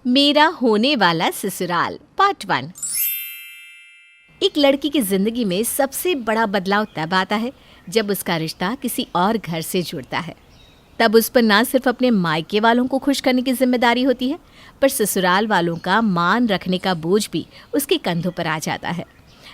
मेरा होने वाला ससुराल पार्ट 1। एक लड़की की जिंदगी में सबसे बड़ा बदलाव तब आता है जब उसका रिश्ता किसी और घर से जुड़ता है। तब उस पर ना सिर्फ अपने मायके वालों को खुश करने की जिम्मेदारी होती है, पर ससुराल वालों का मान रखने का बोझ भी उसके कंधों पर आ जाता है।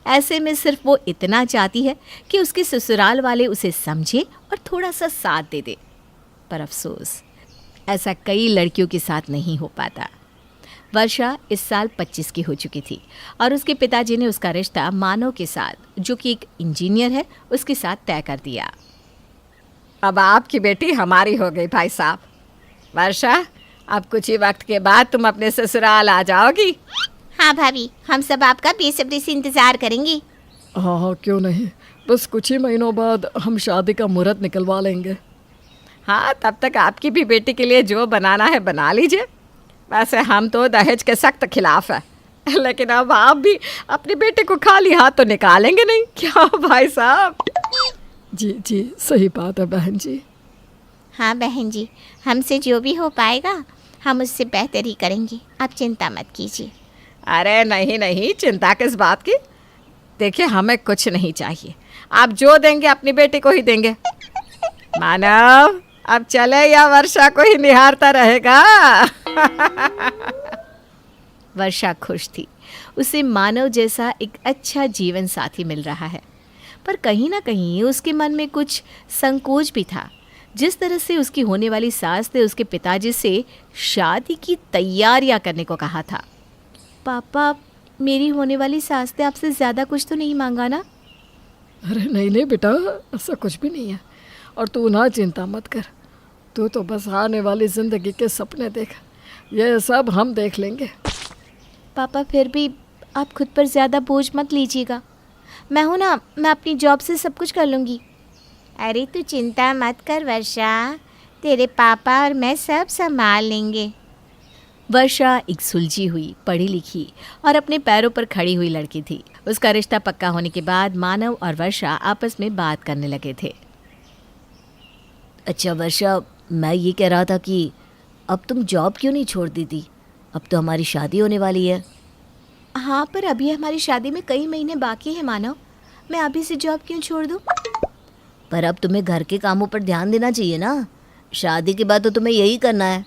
ऐसे में सिर्फ वो इतना चाहती है कि उसके ससुराल वाले उसे समझे और थोड़ा सा साथ दे दे। पर अफसोस, ऐसा कई लड़कियों के साथ नहीं हो पाता। वर्षा इस साल 25 की हो चुकी थी और उसके पिताजी ने उसका रिश्ता मानव के साथ, जो कि एक इंजीनियर है, उसके साथ तय कर दिया। अब आपकी बेटी हमारी हो गई भाई साहब। वर्षा, अब कुछ ही वक्त के बाद तुम अपने ससुराल आ जाओगी। हाँ भाभी, हम सब आपका बेसब्री से इंतजार करेंगे। हाँ, क्यों नहीं। बस कुछ ही महीनों बाद हम शादी का मुहूर्त निकलवा लेंगे। हाँ, तब तक आपकी भी बेटी के लिए जो बनाना है बना लीजिए। वैसे हम तो दहेज के सख्त खिलाफ है, लेकिन अब आप भी अपनी बेटी को खाली हाथ तो निकालेंगे नहीं, क्या भाई साहब? जी जी, सही बात है बहन जी। हाँ बहन जी, हमसे जो भी हो पाएगा हम उससे बेहतर ही करेंगे, आप चिंता मत कीजिए। अरे नहीं नहीं, चिंता किस बात की। देखिए, हमें कुछ नहीं चाहिए, आप जो देंगे अपनी बेटी को ही देंगे। मानव अब चले या वर्षा को ही निहारता रहेगा? वर्षा खुश थी, उसे मानव जैसा एक अच्छा जीवन साथी मिल रहा है। पर कहीं ना कहीं उसके मन में कुछ संकोच भी था। जिस तरह से उसकी होने वाली सास ने उसके पिताजी से शादी की तैयारियां करने को कहा था। पापा, मेरी होने वाली सास ने आपसे ज़्यादा कुछ तो नहीं मांगा ना? अरे नहीं नहीं बेटा, ऐसा कुछ भी नहीं है। और तू ना चिंता मत कर, तू तो बस आने वाली ज़िंदगी के सपने देख, ये सब हम देख लेंगे। पापा, फिर भी आप खुद पर ज़्यादा बोझ मत लीजिएगा। मैं हूँ ना, मैं अपनी जॉब से सब कुछ कर लूँगी। अरे तू चिंता मत कर वर्षा, तेरे पापा और मैं सब संभाल लेंगे। वर्षा एक सुलझी हुई, पढ़ी लिखी और अपने पैरों पर खड़ी हुई लड़की थी। उसका रिश्ता पक्का होने के बाद मानव और वर्षा आपस में बात करने लगे थे। अच्छा वर्षा, मैं ये कह रहा था कि अब तुम जॉब क्यों नहीं छोड़ दी थी? अब तो हमारी शादी होने वाली है। हाँ, पर अभी हमारी शादी में कई महीने बाकी हैं मानव। मैं अभी से जॉब क्यों छोड़ दूँ? पर अब तुम्हें घर के कामों पर ध्यान देना चाहिए ना। शादी के बाद तो तुम्हें यही करना है।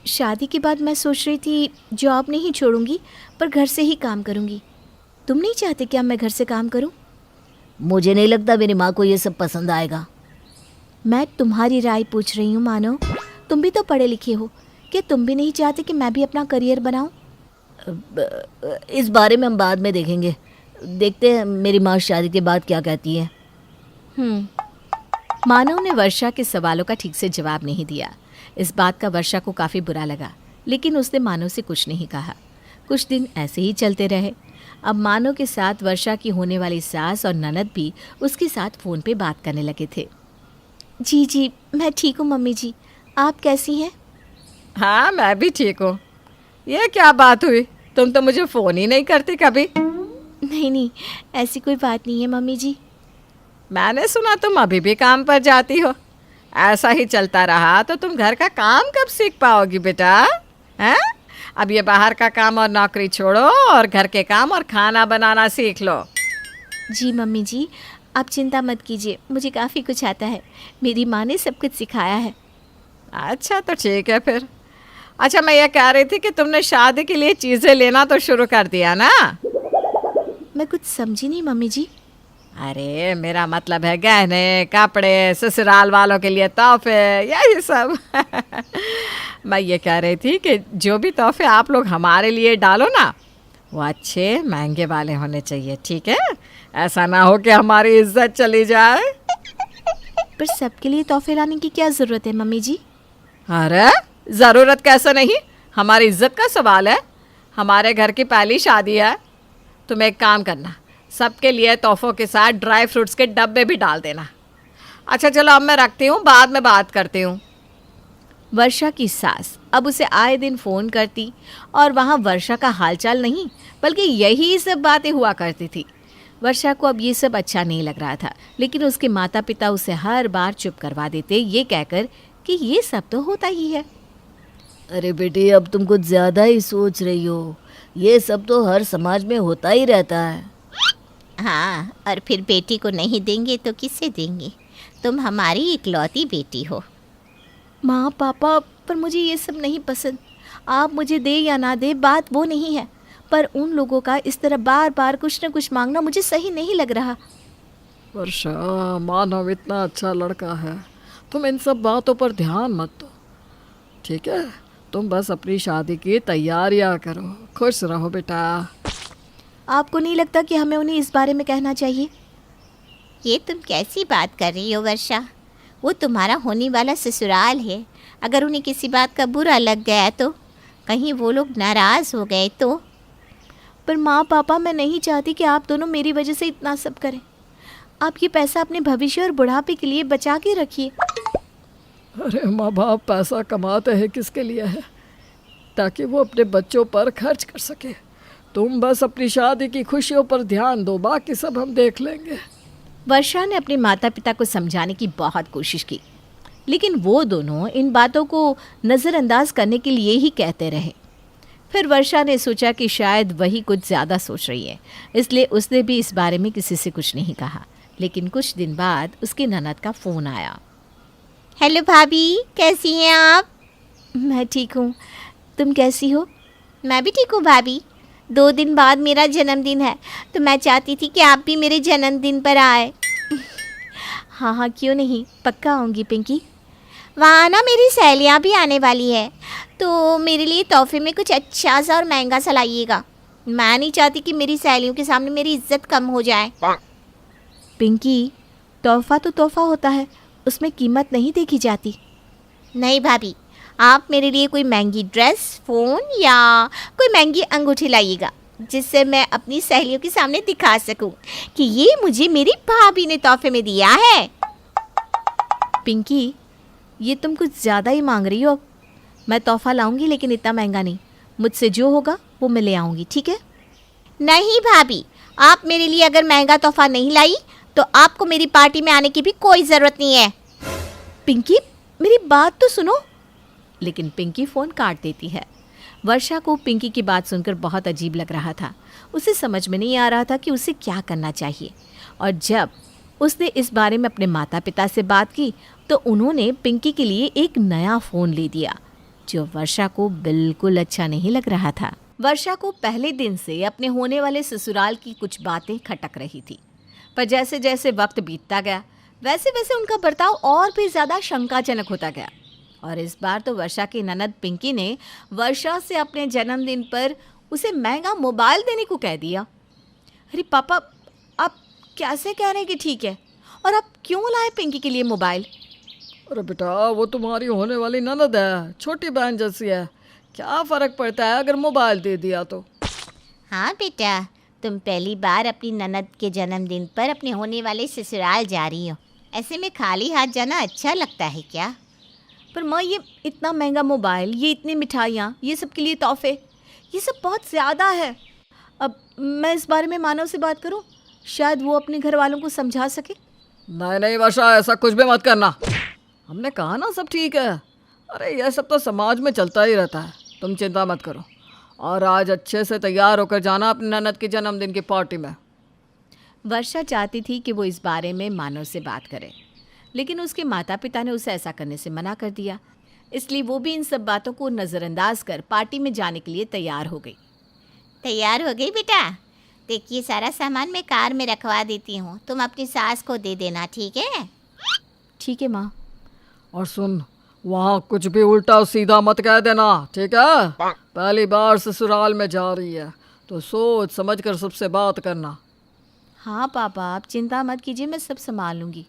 शादी के बाद मैं सोच रही थी जॉब नहीं छोड़ूंगी, पर घर से ही काम करूंगी। तुम नहीं चाहते क्या मैं घर से काम करूं? मुझे नहीं लगता मेरी माँ को ये सब पसंद आएगा। मैं तुम्हारी राय पूछ रही हूँ मानव। तुम भी तो पढ़े लिखे हो, क्या तुम भी नहीं चाहते कि मैं भी अपना करियर बनाऊं? इस बारे में हम बाद में देखेंगे। देखते हैं मेरी माँ शादी के बाद क्या कहती है। मानव ने वर्षा के सवालों का ठीक से जवाब नहीं दिया। इस बात का वर्षा को काफ़ी बुरा लगा, लेकिन उसने मानव से कुछ नहीं कहा। कुछ दिन ऐसे ही चलते रहे। अब मानव के साथ वर्षा की होने वाली सास और ननद भी उसके साथ फ़ोन पे बात करने लगे थे। जी जी, मैं ठीक हूँ मम्मी जी, आप कैसी हैं? हाँ, मैं भी ठीक हूँ। ये क्या बात हुई, तुम तो मुझे फ़ोन ही नहीं करती कभी। नहीं नहीं, ऐसी कोई बात नहीं है मम्मी जी। मैंने सुना तुम अभी भी काम पर जाती हो। ऐसा ही चलता रहा तो तुम घर का काम कब सीख पाओगी बेटा? हैं? अब ये बाहर का काम और नौकरी छोड़ो और घर के काम और खाना बनाना सीख लो। जी मम्मी जी, आप चिंता मत कीजिए, मुझे काफ़ी कुछ आता है। मेरी माँ ने सब कुछ सिखाया है। अच्छा, तो ठीक है फिर। अच्छा, मैं ये कह रही थी कि तुमने शादी के लिए चीज़ें लेना तो शुरू कर दिया ना? मैं कुछ समझी नहीं मम्मी जी। अरे मेरा मतलब है गहने, कपड़े, ससुराल वालों के लिए तोहफे, यही सब। मैं ये कह रही थी कि जो भी तोहफे आप लोग हमारे लिए डालो ना, वो अच्छे महंगे वाले होने चाहिए, ठीक है? ऐसा ना हो कि हमारी इज्जत चली जाए। पर सबके लिए तोहफे लाने की क्या ज़रूरत है मम्मी जी? अरे ज़रूरत कैसे नहीं, हमारी इज्जत का सवाल है। हमारे घर की पहली शादी है। तुम एक काम करना, सबके लिए तोहफों के साथ ड्राई फ्रूट्स के डब्बे भी डाल देना। अच्छा चलो, अब मैं रखती हूँ, बाद में बात करती हूँ। वर्षा की सास अब उसे आए दिन फ़ोन करती और वहाँ वर्षा का हालचाल नहीं, बल्कि यही सब बातें हुआ करती थी। वर्षा को अब ये सब अच्छा नहीं लग रहा था, लेकिन उसके माता पिता उसे हर बार चुप करवा देते, ये कहकर कि ये सब तो होता ही है। अरे बेटी, अब तुम कुछ ज़्यादा ही सोच रही हो। ये सब तो हर समाज में होता ही रहता है। हाँ, और फिर बेटी को नहीं देंगे तो किसे देंगे? तुम हमारी इकलौती बेटी हो। माँ पापा, पर मुझे ये सब नहीं पसंद। आप मुझे दे या ना दे, बात वो नहीं है, पर उन लोगों का इस तरह बार बार कुछ न कुछ मांगना मुझे सही नहीं लग रहा। वर्षा, मानव इतना अच्छा लड़का है, तुम इन सब बातों पर ध्यान मत दो, ठीक है? तुम बस अपनी शादी की तैयारियां करो, खुश रहो बेटा। आपको नहीं लगता कि हमें उन्हें इस बारे में कहना चाहिए? ये तुम कैसी बात कर रही हो वर्षा? वो तुम्हारा होने वाला ससुराल है। अगर उन्हें किसी बात का बुरा लग गया तो, कहीं वो लोग नाराज़ हो गए तो? पर माँ पापा, मैं नहीं चाहती कि आप दोनों मेरी वजह से इतना सब करें। आप ये पैसा अपने भविष्य और बुढ़ापे के लिए बचा के रखिए। अरे माँ बाप पैसा कमाते हैं किसके लिए है? ताकि वो अपने बच्चों पर खर्च कर सके। तुम बस अपनी शादी की खुशियों पर ध्यान दो, बाकी सब हम देख लेंगे। वर्षा ने अपने माता पिता को समझाने की बहुत कोशिश की, लेकिन वो दोनों इन बातों को नज़रअंदाज करने के लिए ही कहते रहे। फिर वर्षा ने सोचा कि शायद वही कुछ ज़्यादा सोच रही है, इसलिए उसने भी इस बारे में किसी से कुछ नहीं कहा। लेकिन कुछ दिन बाद उसकी ननद का फ़ोन आया। हेलो भाभी, कैसी हैं आप? मैं ठीक हूँ, तुम कैसी हो? मैं भी ठीक हूँ भाभी। 2 दिन बाद मेरा जन्मदिन है, तो मैं चाहती थी कि आप भी मेरे जन्मदिन पर आए। हाँ हाँ, क्यों नहीं, पक्का आऊँगी पिंकी। वहाँ ना मेरी सहेलियाँ भी आने वाली है, तो मेरे लिए तोहफे में कुछ अच्छा सा और महंगा सा लाइएगा। मैं नहीं चाहती कि मेरी सहेलियों के सामने मेरी इज्जत कम हो जाए। पिंकी, तोहफा तो तोहफा होता है, उसमें कीमत नहीं देखी जाती। नहीं भाभी, आप मेरे लिए कोई महंगी ड्रेस, फ़ोन या कोई महंगी अंगूठी लाइएगा, जिससे मैं अपनी सहेलियों के सामने दिखा सकूं कि ये मुझे मेरी भाभी ने तोहफे में दिया है। पिंकी, ये तुम कुछ ज़्यादा ही मांग रही हो। मैं तोहफा लाऊंगी, लेकिन इतना महंगा नहीं। मुझसे जो होगा वो मैं ले आऊँगी, ठीक है? नहीं भाभी, आप मेरे लिए अगर महंगा तोहफा नहीं लाई तो आपको मेरी पार्टी में आने की भी कोई ज़रूरत नहीं है। पिंकी, मेरी बात तो सुनो। लेकिन पिंकी फ़ोन काट देती है। वर्षा को पिंकी की बात सुनकर बहुत अजीब लग रहा था। उसे समझ में नहीं आ रहा था कि उसे क्या करना चाहिए। और जब उसने इस बारे में अपने माता पिता से बात की तो उन्होंने पिंकी के लिए एक नया फ़ोन ले दिया, जो वर्षा को बिल्कुल अच्छा नहीं लग रहा था। वर्षा को पहले दिन से अपने होने वाले ससुराल की कुछ बातें खटक रही थी, पर जैसे जैसे वक्त बीतता गया वैसे वैसे उनका बर्ताव और भी ज़्यादा शंकाजनक होता गया। और इस बार तो वर्षा की ननद पिंकी ने वर्षा से अपने जन्मदिन पर उसे महंगा मोबाइल देने को कह दिया। अरे पापा, आप कैसे कह रहे हैं कि ठीक है? और आप क्यों लाए पिंकी के लिए मोबाइल? अरे बेटा, वो तुम्हारी होने वाली ननद है, छोटी बहन जैसी है। क्या फ़र्क पड़ता है अगर मोबाइल दे दिया तो? हाँ बेटा, तुम पहली बार अपनी ननद के जन्मदिन पर अपने होने वाले ससुराल जा रही हो। ऐसे में खाली हाथ जाना अच्छा लगता है क्या? पर माँ, ये इतना महंगा मोबाइल, ये इतनी मिठाइयाँ, ये सब के लिए तोहफे, ये सब बहुत ज़्यादा है। अब मैं इस बारे में मानव से बात करूँ, शायद वो अपने घर वालों को समझा सके। नहीं नहीं वर्षा, ऐसा कुछ भी मत करना। हमने कहा ना सब ठीक है। अरे यह सब तो समाज में चलता ही रहता है, तुम चिंता मत करो। और आज अच्छे से तैयार होकर जाना अपनी ननद के जन्मदिन की पार्टी में। वर्षा चाहती थी कि वो इस बारे में मानव से बात करे, लेकिन उसके माता पिता ने उसे ऐसा करने से मना कर दिया। इसलिए वो भी इन सब बातों को नज़रअंदाज कर पार्टी में जाने के लिए तैयार हो गई। तैयार हो गई बेटा? देखिए, सारा सामान मैं कार में रखवा देती हूँ, तुम अपनी सास को दे देना, ठीक है? ठीक है माँ। और सुन, वहाँ कुछ भी उल्टा सीधा मत कह देना, ठीक है? पहली बार ससुराल में जा रही है तो सोच समझ कर सबसे बात करना। हाँ पापा, आप चिंता मत कीजिए, मैं सब संभाल लूँगी।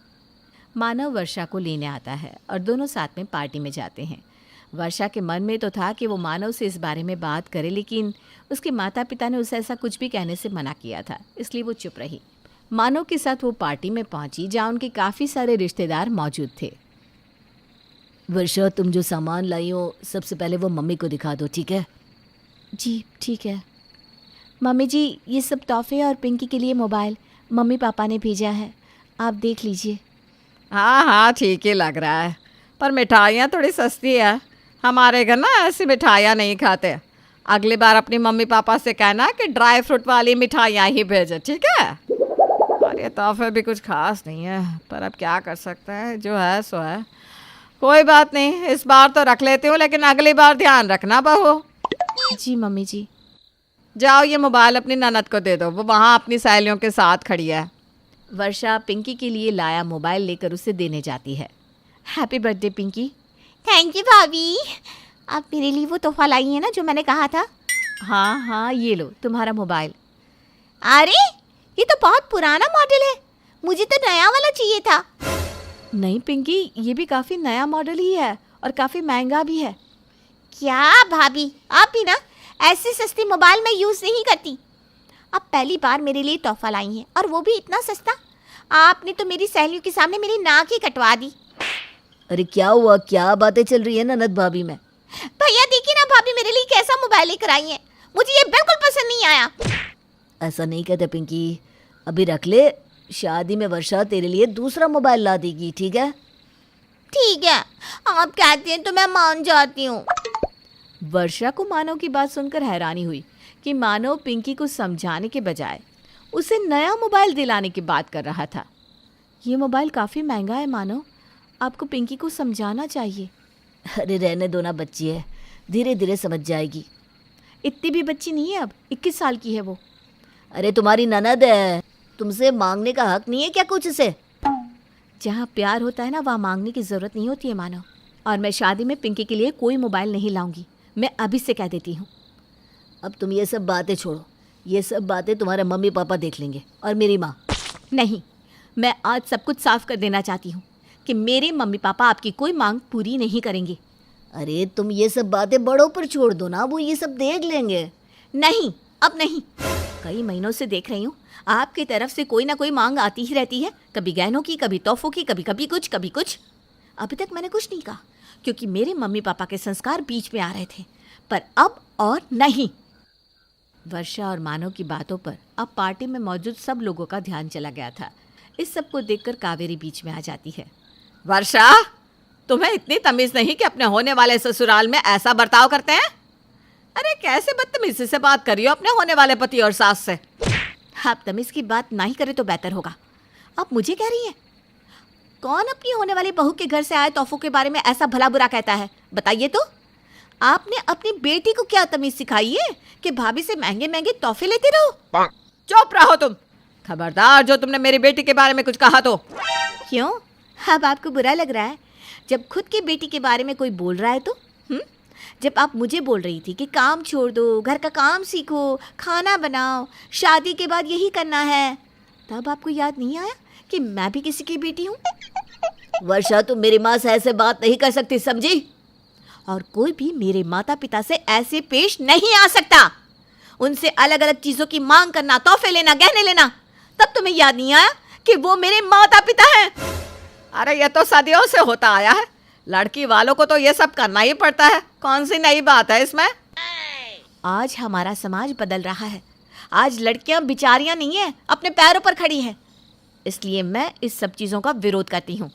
मानव वर्षा को लेने आता है और दोनों साथ में पार्टी में जाते हैं। वर्षा के मन में तो था कि वो मानव से इस बारे में बात करे, लेकिन उसके माता पिता ने उसे ऐसा कुछ भी कहने से मना किया था, इसलिए वो चुप रही। मानव के साथ वो पार्टी में पहुंची जहाँ उनके काफ़ी सारे रिश्तेदार मौजूद थे। वर्षा, तुम जो सामान लाई हो सबसे पहले वो मम्मी को दिखा दो, ठीक है? जी ठीक है। मम्मी जी, ये सब तोहफे और पिंकी के लिए मोबाइल मम्मी पापा ने भेजा है, आप देख लीजिए। हाँ हाँ, ठीक ही लग रहा है, पर मिठाइयाँ थोड़ी सस्ती है। हमारे घर ना ऐसी मिठाइयाँ नहीं खाते। अगली बार अपनी मम्मी पापा से कहना कि ड्राई फ्रूट वाली मिठाइयाँ ही भेजे, ठीक है? और ये तोहफे भी कुछ खास नहीं है, पर अब क्या कर सकते हैं, जो है सो है। कोई बात नहीं, इस बार तो रख लेती हूँ, लेकिन अगली बार ध्यान रखना बहू। जी मम्मी जी। जाओ ये मोबाइल अपनी ननद को दे दो, वो वहाँ अपनी सहेलियों के साथ खड़ी है। वर्षा पिंकी के लिए लाया मोबाइल लेकर उसे देने जाती है। Happy birthday Pinky. Thank you भाभी। आप मेरे लिए वो तोहफा लाई है ना जो मैंने कहा था? हाँ हाँ, ये लो तुम्हारा मोबाइल। अरे ये तो बहुत पुराना मॉडल है, मुझे तो नया वाला चाहिए था। नहीं पिंकी, ये भी काफ़ी नया मॉडल ही है और काफ़ी महंगा भी है। क्या भाभी, आप भी ना ऐसे सस्ती मोबाइल मैं यूज़ नहीं करती। आप पहली बार मेरे लिए तोहफा लाई हैं और वो भी इतना सस्ता। आपने तो मेरी सहेलियों के सामने मेरी नाक ही कटवा दी। अरे क्या हुआ, क्या बातें चल रही है ननद भाभी में? भैया देखिए ना भाभी मेरे लिए कैसा मोबाइल लेकर आई है, मुझे ये बिल्कुल पसंद नहीं आया। ऐसा नहीं कहते पिंकी, अभी रख ले, शादी में वर्षा तेरे लिए दूसरा मोबाइल ला देगी, ठीक है? ठीक है, आप कहते हैं तो मैं मान जाती हूँ। वर्षा को मानव की बात सुनकर हैरानी हुई कि मानव पिंकी को समझाने के बजाय उसे नया मोबाइल दिलाने की बात कर रहा था। ये मोबाइल काफ़ी महंगा है मानव, आपको पिंकी को समझाना चाहिए। अरे रहने दो ना, बच्ची है, धीरे धीरे समझ जाएगी। इतनी भी बच्ची नहीं है, अब 21 साल की है वो। अरे तुम्हारी ननद है, तुमसे मांगने का हक नहीं है क्या कुछ से? जहाँ प्यार होता है ना, वहाँ मांगने की ज़रूरत नहीं होती है मानव। और मैं शादी में पिंकी के लिए कोई मोबाइल नहीं लाऊंगी, मैं अभी से कह देती हूँ। अब तुम ये सब बातें छोड़ो, ये सब बातें तुम्हारे मम्मी पापा देख लेंगे और मेरी माँ। नहीं, मैं आज सब कुछ साफ कर देना चाहती हूँ कि मेरे मम्मी पापा आपकी कोई मांग पूरी नहीं करेंगे। अरे तुम ये सब बातें बड़ों पर छोड़ दो ना, वो ये सब देख लेंगे। नहीं, अब नहीं। कई महीनों से देख रही हूँ आपकी तरफ से कोई ना कोई मांग आती ही रहती है, कभी गहनों की, कभी तोहफों की, कभी कभी कुछ कभी कुछ। अभी तक मैंने कुछ नहीं कहा क्योंकि मेरे मम्मी पापा के संस्कार बीच में आ रहे थे, पर अब और नहीं। वर्षा और मानव की बातों पर अब पार्टी में मौजूद सब लोगों का ध्यान चला गया था। इस सब को देखकर कावेरी बीच में आ जाती है। वर्षा, तुम्हें इतनी तमीज नहीं कि अपने होने वाले ससुराल में ऐसा बर्ताव करते हैं? अरे कैसे बदतमीजी से बात करी हो अपने होने वाले पति और सास से। आप तमीज़ की बात ना ही करें तो बेहतर होगा। आप मुझे कह रही हैं? कौन अपनी होने वाली बहू के घर से आए तोहफों के बारे में ऐसा भला बुरा कहता है, बताइए तो। आपने अपनी बेटी को क्या तमीज़ सिखाई है कि भाभी से महंगे महंगे तोहफे लेते रहो? चुप रहो तुम, खबरदार जो तुमने मेरी बेटी के बारे में कुछ कहा तो। क्यों, अब आपको बुरा लग रहा है जब खुद की बेटी के बारे में कोई बोल रहा है तो? जब आप मुझे बोल रही थी कि काम छोड़ दो, घर का काम सीखो, खाना बनाओ, शादी के बाद यही करना है, तब आपको याद नहीं आया कि मैं भी किसी की बेटी हूँ? वर्षा तुम मेरी माँ से ऐसे बात नहीं कर सकती, समझी? और कोई भी मेरे माता पिता से ऐसे पेश नहीं आ सकता। उनसे अलग अलग चीज़ों की मांग करना, तोहफे लेना, गहने लेना, तब तुम्हें याद नहीं आया कि वो मेरे माता पिता हैं। अरे ये तो सदियों से होता आया है, लड़की वालों को तो ये सब करना ही पड़ता है, कौन सी नई बात है इसमें? आज हमारा समाज बदल रहा है। आज लड़कियां बिचारियां नहीं हैं, अपने पैरों पर खड़ी हैं। इसलिए मैं इस सब चीज़ों का विरोध करती हूँ।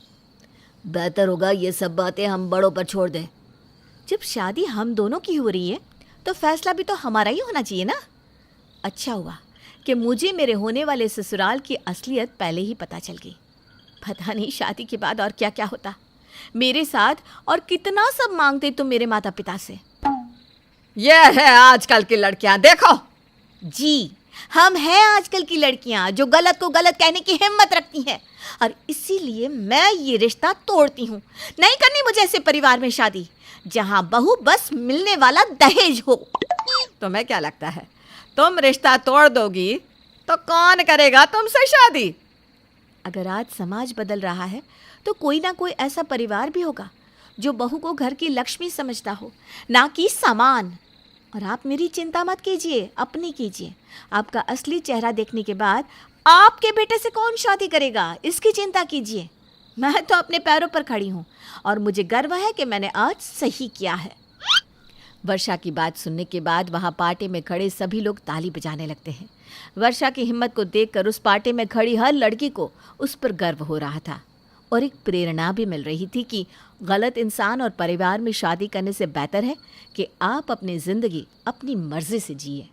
बेहतर होगा ये सब बातें हम बड़ों पर छोड़ दें। जब शादी हम दोनों की हो रही है तो फैसला भी तो हमारा ही होना चाहिए ना। अच्छा हुआ कि मुझे मेरे होने वाले ससुराल की असलियत पहले ही पता चल गई। पता नहीं शादी के बाद और क्या क्या होता मेरे साथ, और कितना सब मांगते तुम मेरे माता पिता से। ये है आजकल की लड़कियां, देखो। जी, हम हैं आजकल की लड़कियां जो गलत को गलत कहने की हिम्मत रखती हैं, और इसीलिए मैं ये रिश्ता तोड़ती हूँ। नहीं करनी मुझे ऐसे परिवार में शादी जहाँ बहू बस मिलने वाला दहेज हो। तुम्हें क्या लगता है तुम रिश्ता तोड़ दोगी तो कौन करेगा तुमसे शादी? अगर आज समाज बदल रहा है तो कोई ना कोई ऐसा परिवार भी होगा जो बहू को घर की लक्ष्मी समझता हो, ना कि सामान। और आप मेरी चिंता मत कीजिए, अपनी कीजिए। आपका असली चेहरा देखने के बाद आपके बेटे से कौन शादी करेगा, इसकी चिंता कीजिए। मैं तो अपने पैरों पर खड़ी हूँ और मुझे गर्व है कि मैंने आज सही किया है। वर्षा की बात सुनने के बाद वहाँ पार्टी में खड़े सभी लोग ताली बजाने लगते हैं। वर्षा की हिम्मत को देखकर उस पार्टी में खड़ी हर लड़की को उस पर गर्व हो रहा था। और एक प्रेरणा भी मिल रही थी कि गलत इंसान और परिवार में शादी करने से बेहतर है कि आप अपनी ज़िंदगी अपनी मर्जी से जिए।